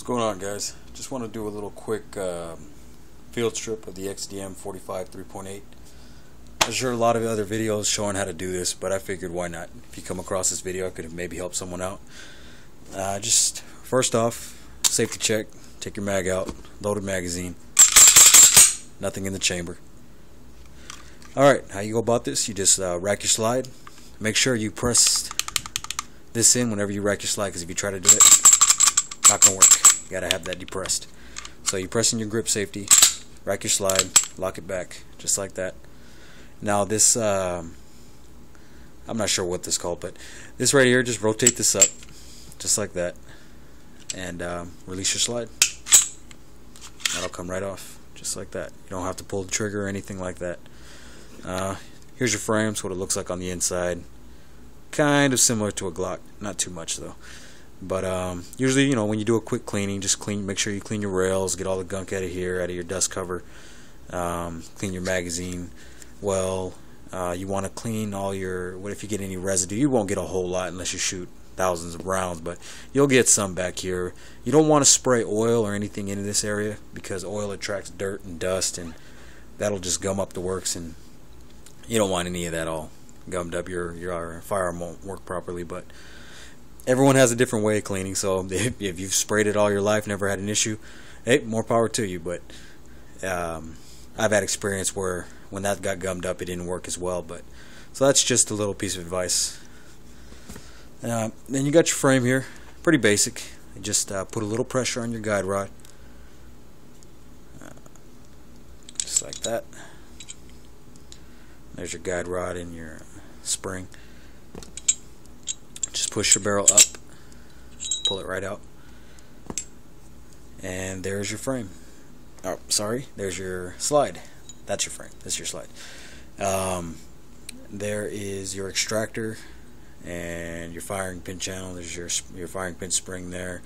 What's going on, guys? Just want to do a little quick field strip of the Xdm 45 3.8. I'm sure a lot of other videos showing how to do this, but I figured why not? If you come across this video, I could maybe help someone out. Just first off, safety check. Take your mag out. Loaded magazine. Nothing in the chamber. Alright, how you go about this? You just rack your slide. Make sure you press this in whenever you rack your slide, because if you try to do it, not gonna work. You gotta have that depressed. So you press in your grip safety, rack your slide, lock it back, just like that. Now this, I'm not sure what this is called, but this right here, just rotate this up, just like that, and release your slide. That'll come right off, just like that. You don't have to pull the trigger or anything like that. Here's your frame. It's what it looks like on the inside. Kind of similar to a Glock, not too much though. But usually, you know, when you do a quick cleaning, just make sure you clean your rails, get all the gunk out of here, out of your dust cover. Clean your magazine. Well, you want to clean all your. What if you get any residue? You won't get a whole lot unless you shoot thousands of rounds, but you'll get some back here. You don't want to spray oil or anything into this area, because oil attracts dirt and dust, and that'll just gum up the works, and you don't want any of that all gummed up. Your firearm won't work properly. But everyone has a different way of cleaning, so if you've sprayed it all your life, never had an issue, hey, more power to you. But I've had experience where when that got gummed up, it didn't work as well. But so that's just a little piece of advice. Then you got your frame here, pretty basic. You just put a little pressure on your guide rod, just like that. There's your guide rod and your spring. Just push your barrel up, pull it right out, and there's your frame. Oh, sorry, there's your slide. That's your frame. That's your slide. There is your extractor and your firing pin channel. There's your firing pin spring there.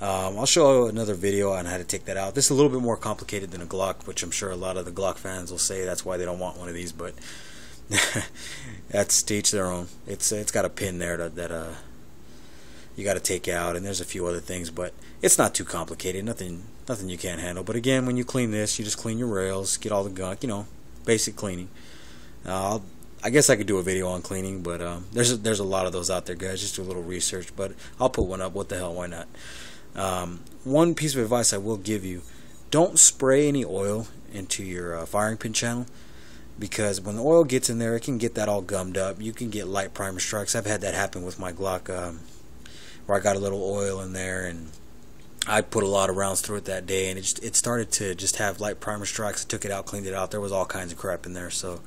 I'll show another video on how to take that out. This is a little bit more complicated than a Glock, which I'm sure a lot of the Glock fans will say that's why they don't want one of these, but that's to each their own. It's got a pin there that you got to take out, and there's a few other things, but it's not too complicated. Nothing you can't handle. But again, when you clean this, you just clean your rails, get all the gunk, you know, basic cleaning. I guess I could do a video on cleaning, but there's a lot of those out there, guys. Just do a little research, but I'll put one up. What the hell, why not? One piece of advice I will give you: don't spray any oil into your firing pin channel, because when the oil gets in there, it can get that all gummed up. You can get light primer strikes. I've had that happen with my Glock, where I got a little oil in there, and I put a lot of rounds through it that day, and it started to just have light primer strikes. I took it out, cleaned it out. There was all kinds of crap in there, so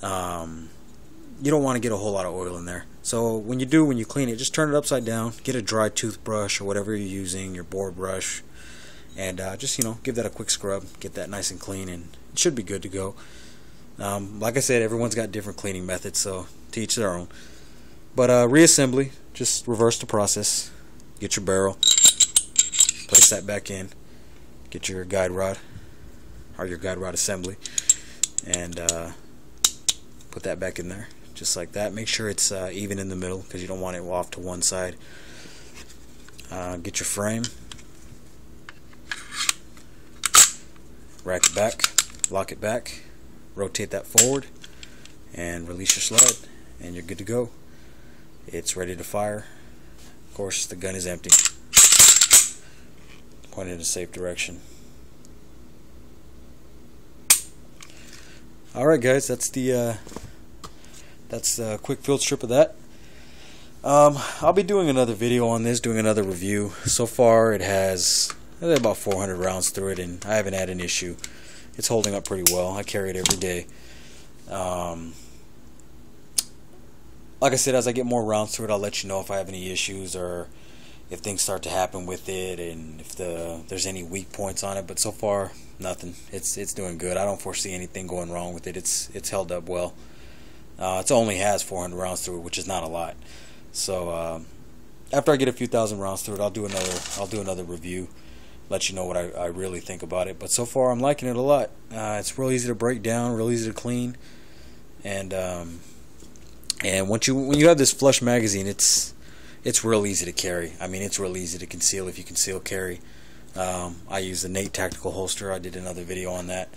you don't want to get a whole lot of oil in there. So when you clean it, just turn it upside down, get a dry toothbrush or whatever you're using, your board brush, and just, you know, give that a quick scrub, get that nice and clean, and it should be good to go. Like I said, everyone's got different cleaning methods, so to each their own. But reassembly, just reverse the process. Get your barrel, place that back in, get your guide rod or your guide rod assembly, and put that back in there, just like that. Make sure it's even in the middle, because you don't want it off to one side. Get your frame, rack it back, lock it back, rotate that forward, and release your slide, and you're good to go. It's ready to fire. Of course, the gun is empty, pointed in a safe direction. Alright, guys, that's the quick field strip of that. I'll be doing another video on this, doing another review. So far it has about 400 rounds through it, and I haven't had an issue. It's holding up pretty well. I carry it every day. Like I said, as I get more rounds through it, I'll let you know if I have any issues or if things start to happen with it, and if there's any weak points on it. But so far, nothing. It's doing good. I don't foresee anything going wrong with it. It's held up well. It only has 400 rounds through it, which is not a lot. So after I get a few thousand rounds through it, I'll do another review, let you know what I really think about it. But so far, I'm liking it a lot. It's real easy to break down, real easy to clean, and when you have this flush magazine, it's it's real easy to carry. I mean, it's real easy to conceal if you conceal carry. I use the Nate tactical holster. I did another video on that,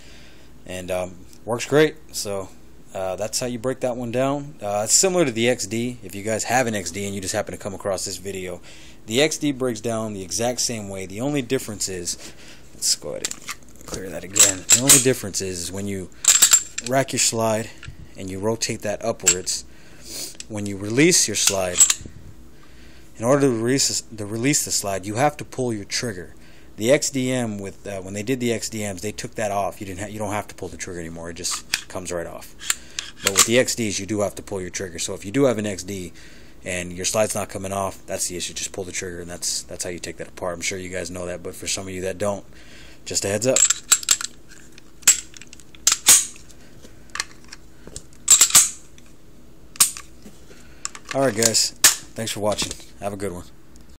and works great. So that's how you break that one down. It's similar to the XD. If you guys have an XD and you just happen to come across this video, the XD breaks down the exact same way. The only difference is, let's go ahead and clear that again. The only difference is when you rack your slide and you rotate that upwards, when you release your slide, in order to release the slide, you have to pull your trigger. The XDM, with when they did the XDMs, they took that off. You don't have to pull the trigger anymore. It just comes right off. But with the XDs, you do have to pull your trigger. So if you do have an XD and your slide's not coming off, that's the issue. Just pull the trigger, and that's how you take that apart. I'm sure you guys know that, but for some of you that don't, just a heads up. Alright guys, thanks for watching. Have a good one.